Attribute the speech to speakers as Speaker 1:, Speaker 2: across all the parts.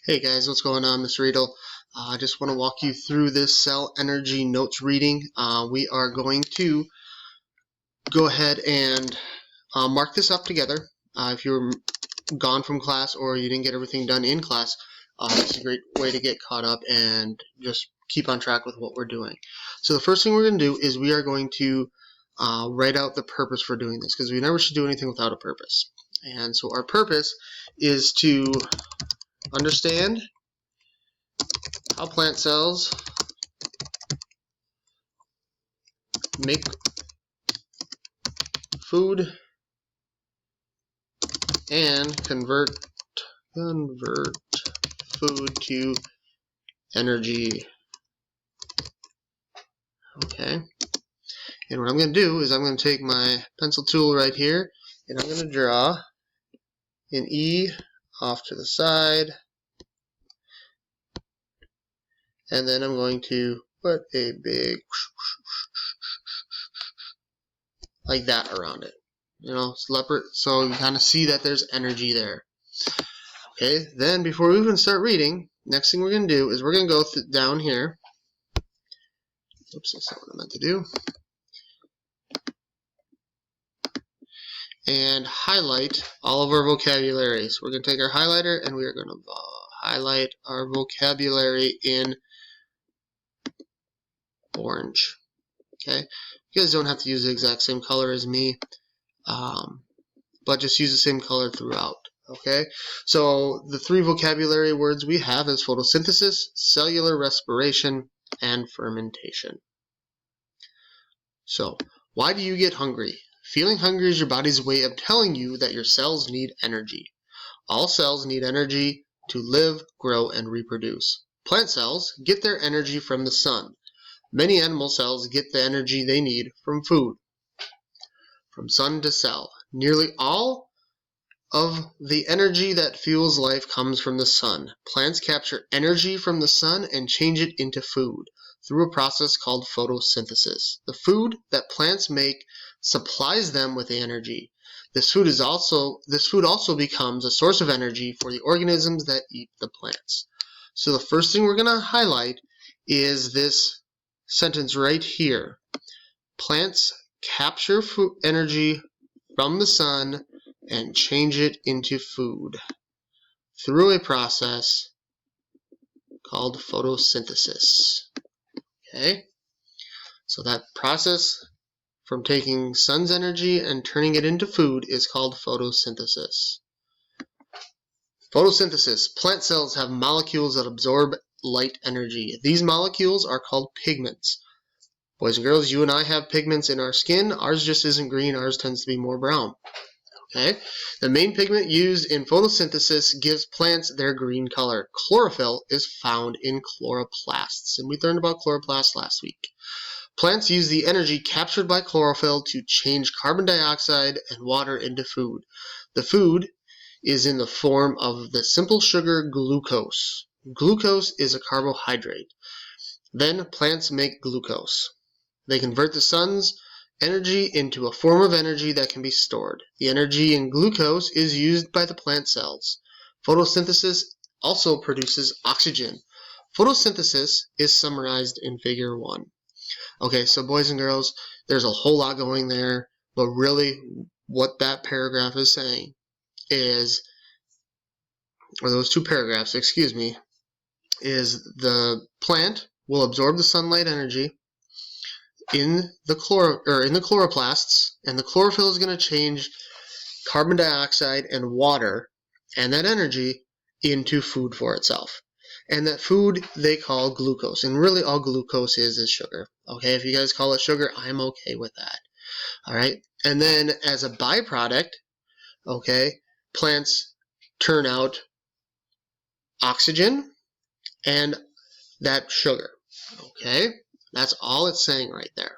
Speaker 1: Hey guys, what's going on? Mr. Riedel. I just want to walk you through this cell energy notes reading. We are going to go ahead and mark this up together. If you were gone from class or you didn't get everything done in class, it's a great way to get caught up and just keep on track with what we're doing. So the first thing we're going to do is we are going to write out the purpose for doing this, because we never should do anything without a purpose. And so our purpose is to understand how plant cells make food and convert food to energy. Okay. And what I'm going to do is I'm going to take my pencil tool right here and I'm going to draw an E off to the side, and then I'm going to put a big like that around it. You know, so you kind of see that there's energy there. Okay, then before we even start reading, next thing we're going to do is we're going to go down here. Oops, that's not what I meant to do. And highlight all of our vocabulary. So we're going to take our highlighter and we are going to highlight our vocabulary in orange. Okay, you guys don't have to use the exact same color as me, but just use the same color throughout. Okay, so the three vocabulary words we have is photosynthesis, cellular respiration, and fermentation. So, why do you get hungry? Feeling hungry is your body's way of telling you that your cells need energy. All cells need energy to live, grow, and reproduce. Plant cells get their energy from the sun. Many animal cells get the energy they need from food. From sun to cell. Nearly all of the energy that fuels life comes from the sun. Plants capture energy from the sun and change it into food through a process called photosynthesis. The food that plants make supplies them with the energy. This food also becomes a source of energy for the organisms that eat the plants. So the first thing we're going to highlight is this sentence right here. Plants capture energy from the sun and change it into food through a process called photosynthesis. Okay, so that process from taking sun's energy and turning it into food is called photosynthesis. Photosynthesis. Plant cells have molecules that absorb light energy. These molecules are called pigments. Boys and girls, you and I have pigments in our skin. Ours just isn't green. Ours tends to be more brown. Okay? The main pigment used in photosynthesis gives plants their green color. Chlorophyll is found in chloroplasts, and we learned about chloroplasts last week. Plants use the energy captured by chlorophyll to change carbon dioxide and water into food. The food is in the form of the simple sugar glucose. Glucose is a carbohydrate. Then plants make glucose. They convert the sun's energy into a form of energy that can be stored. The energy in glucose is used by the plant cells. Photosynthesis also produces oxygen. Photosynthesis is summarized in figure 1. Okay, so boys and girls, there's a whole lot going there, but really what that paragraph is saying is, or those two paragraphs, excuse me, is the plant will absorb the sunlight energy in the chloroplasts, and the chlorophyll is going to change carbon dioxide and water and that energy into food for itself. And that food they call glucose, and really all glucose is sugar. Okay, if you guys call it sugar, I'm okay with that. All right, and then as a byproduct, okay, plants turn out oxygen and that sugar. Okay, that's all it's saying right there.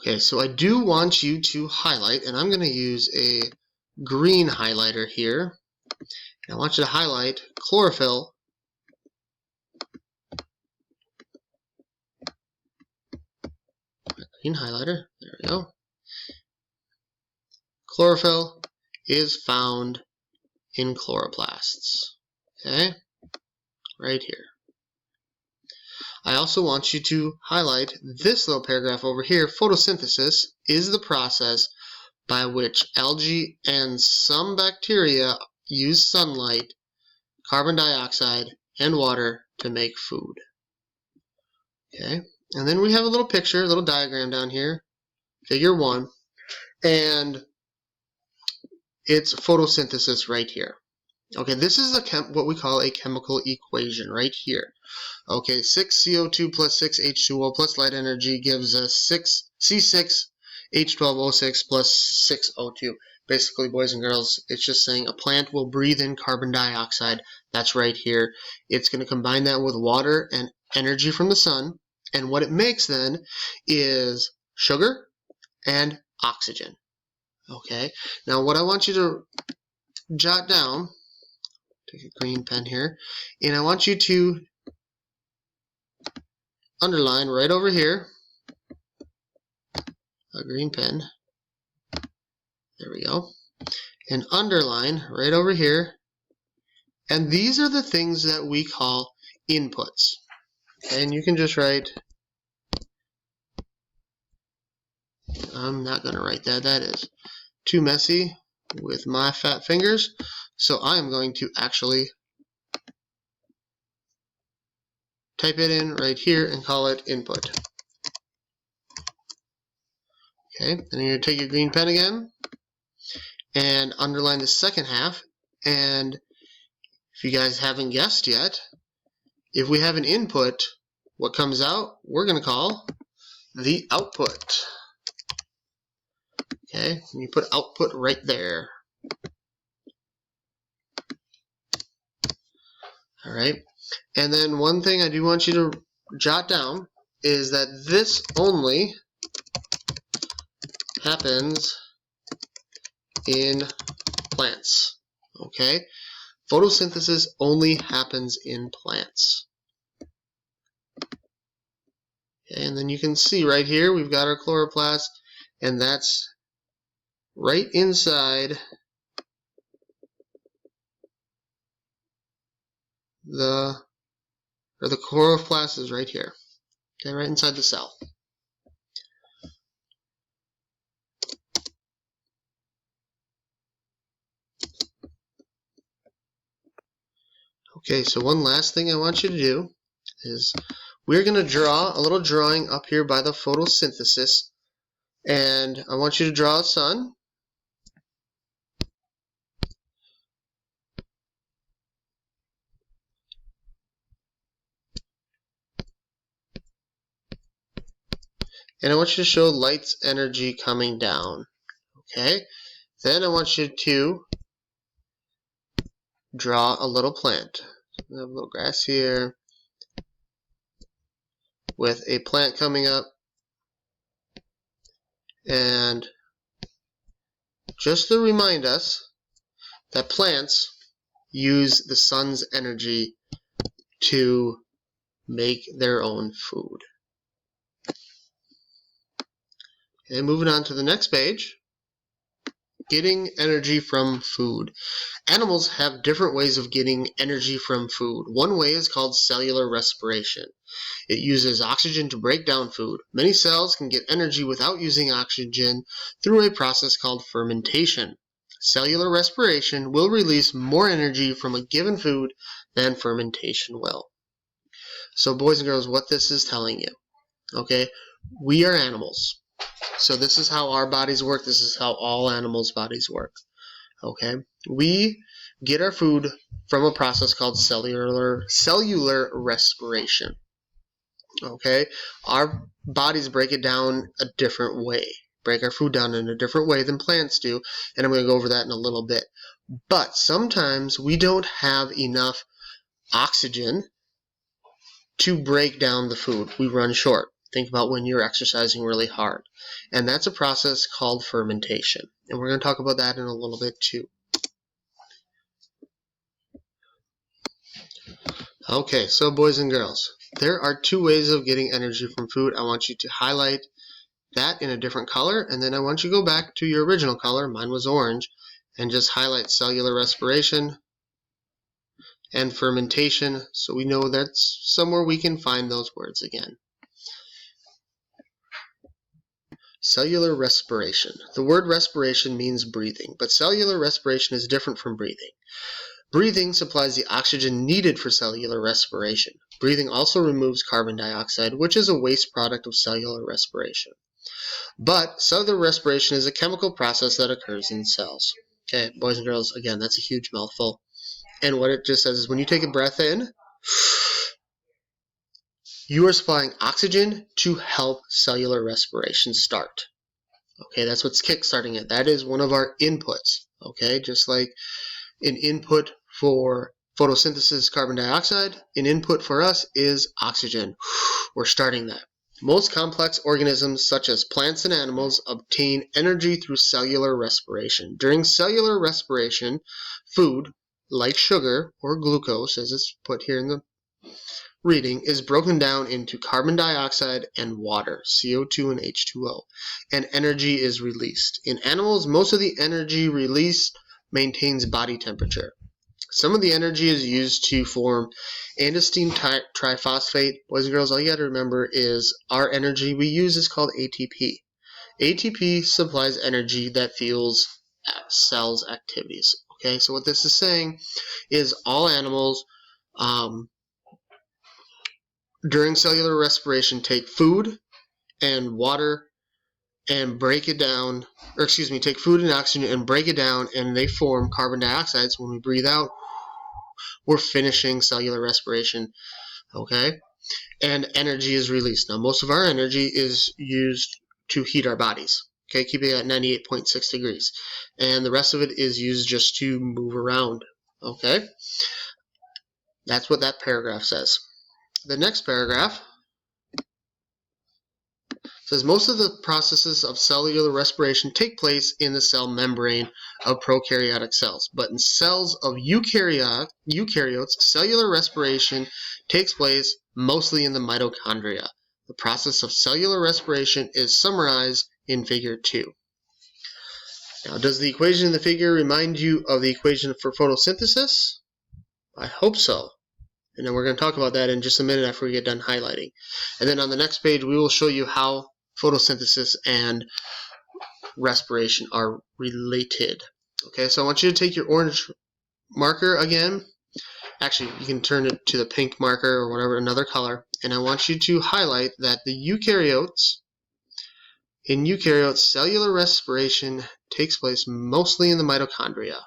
Speaker 1: Okay, so I do want you to highlight, and I'm going to use a green highlighter here, I want you to highlight chlorophyll. Green highlighter. There we go. Chlorophyll is found in chloroplasts. Okay? Right here. I also want you to highlight this little paragraph over here. Photosynthesis is the process by which algae and some bacteria use sunlight, carbon dioxide, and water to make food. Okay? And then we have a little picture, a little diagram down here, figure 1, and it's photosynthesis right here. Okay, this is what we call a chemical equation right here. Okay, 6 CO2 plus 6 H2O plus light energy gives us 6 C6H12O6 plus 6 O2. Basically, boys and girls, it's just saying a plant will breathe in carbon dioxide. That's right here. It's going to combine that with water and energy from the sun. And what it makes then is sugar and oxygen. Okay, now what I want you to jot down, take a green pen here, and I want you to underline right over here, a green pen, there we go, and underline right over here, and these are the things that we call inputs. Okay, and you can just write, I'm not going to write that, that is too messy with my fat fingers, so I'm going to actually type it in right here and call it input. Okay, then you're going to take your green pen again and underline the second half, and if you guys haven't guessed yet, if we have an input, what comes out we're going to call the output. Okay, and you put output right there. Alright, and then one thing I do want you to jot down is that this only happens in plants. Okay, photosynthesis only happens in plants. Okay, and then you can see right here we've got our chloroplast, and that's right inside the chloroplast is right here. Okay, right inside the cell. Okay, so one last thing I want you to do is we're going to draw a little drawing up here by the photosynthesis, and I want you to draw a sun. And I want you to show light's energy coming down. Okay, then I want you to draw a little plant. We have a little grass here with a plant coming up, and just to remind us that plants use the sun's energy to make their own food. Okay, moving on to the next page. Getting energy from food. Animals have different ways of getting energy from food. One way is called cellular respiration. It uses oxygen to break down food. Many cells can get energy without using oxygen through a process called fermentation. Cellular respiration will release more energy from a given food than fermentation will. So boys and girls, what this is telling you, okay, we are animals. So this is how our bodies work. This is how all animals' bodies work. Okay, we get our food from a process called cellular respiration. Okay, our bodies break it down a different way. Break our food down in a different way than plants do, and I'm going to go over that in a little bit. But sometimes we don't have enough oxygen to break down the food. We run short. Think about when you're exercising really hard. And that's a process called fermentation. And we're going to talk about that in a little bit too. Okay, so boys and girls, there are two ways of getting energy from food. I want you to highlight that in a different color, and then I want you to go back to your original color, mine was orange, and just highlight cellular respiration and fermentation, so we know that's somewhere we can find those words again. Cellular respiration. The word respiration means breathing, but cellular respiration is different from breathing. Breathing supplies the oxygen needed for cellular respiration. Breathing also removes carbon dioxide, which is a waste product of cellular respiration. But cellular respiration is a chemical process that occurs in cells. Okay, boys and girls, again, that's a huge mouthful. And what it just says is when you take a breath in, you are supplying oxygen to help cellular respiration start. Okay, that's what's kickstarting it. That is one of our inputs. Okay, just like an input for photosynthesis carbon dioxide, an input for us is oxygen. We're starting that. Most complex organisms, such as plants and animals, obtain energy through cellular respiration. During cellular respiration, food, like sugar or glucose, as it's put here in the reading, is broken down into carbon dioxide and water, CO2 and H2O, and energy is released. In animals, most of the energy released maintains body temperature. Some of the energy is used to form androstenedione triphosphate. Boys and girls, all you got to remember is our energy we use is called ATP. ATP supplies energy that fuels cells' activities. Okay, so what this is saying is all animals during cellular respiration take food and water and break it down, or excuse me, take food and oxygen and break it down, and they form carbon dioxide. So when we breathe out, we're finishing cellular respiration, okay? And energy is released. Now, most of our energy is used to heat our bodies, okay? Keeping it at 98.6 degrees. And the rest of it is used just to move around, okay? That's what that paragraph says. The next paragraph says most of the processes of cellular respiration take place in the cell membrane of prokaryotic cells, but in cells of eukaryotes, cellular respiration takes place mostly in the mitochondria. The process of cellular respiration is summarized in figure 2. Now, does the equation in the figure remind you of the equation for photosynthesis? I hope so. And then we're going to talk about that in just a minute after we get done highlighting. And then on the next page, we will show you how photosynthesis and respiration are related. Okay, so I want you to take your orange marker again. Actually, you can turn it to the pink marker or whatever, another color. And I want you to highlight that in eukaryotes, cellular respiration takes place mostly in the mitochondria.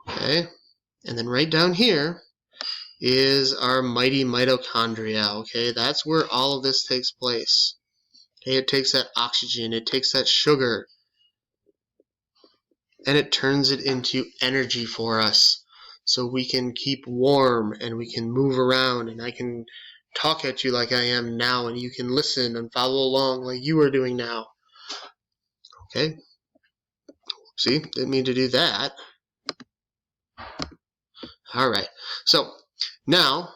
Speaker 1: Okay, and then right down here is our mighty mitochondria. Okay, that's where all of this takes place. Okay, it takes that oxygen, it takes that sugar, and it turns it into energy for us so we can keep warm and we can move around, and I can talk at you like I am now, and you can listen and follow along like you are doing now. Okay, see, didn't mean to do that. Alright, so now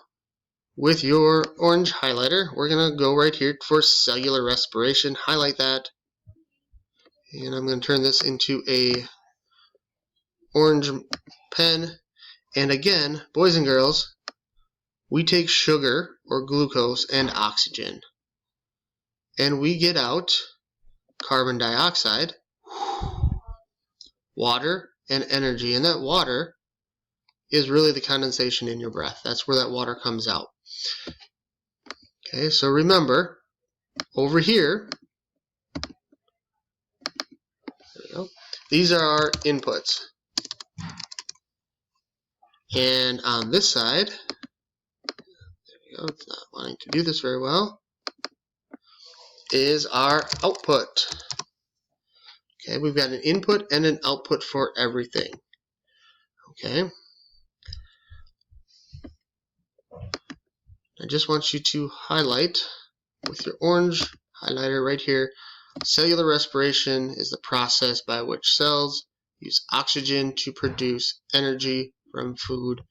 Speaker 1: with your orange highlighter, we're going to go right here for cellular respiration. Highlight that. And I'm going to turn this into a orange pen. And again, boys and girls, we take sugar or glucose and oxygen. And we get out carbon dioxide, water, and energy. And that water is really the condensation in your breath. That's where that water comes out. Okay, so remember, over here, there we go, these are our inputs. And on this side, there we go, it's not wanting to do this very well, is our output. Okay, we've got an input and an output for everything. Okay. I just want you to highlight with your orange highlighter right here. Cellular respiration is the process by which cells use oxygen to produce energy from food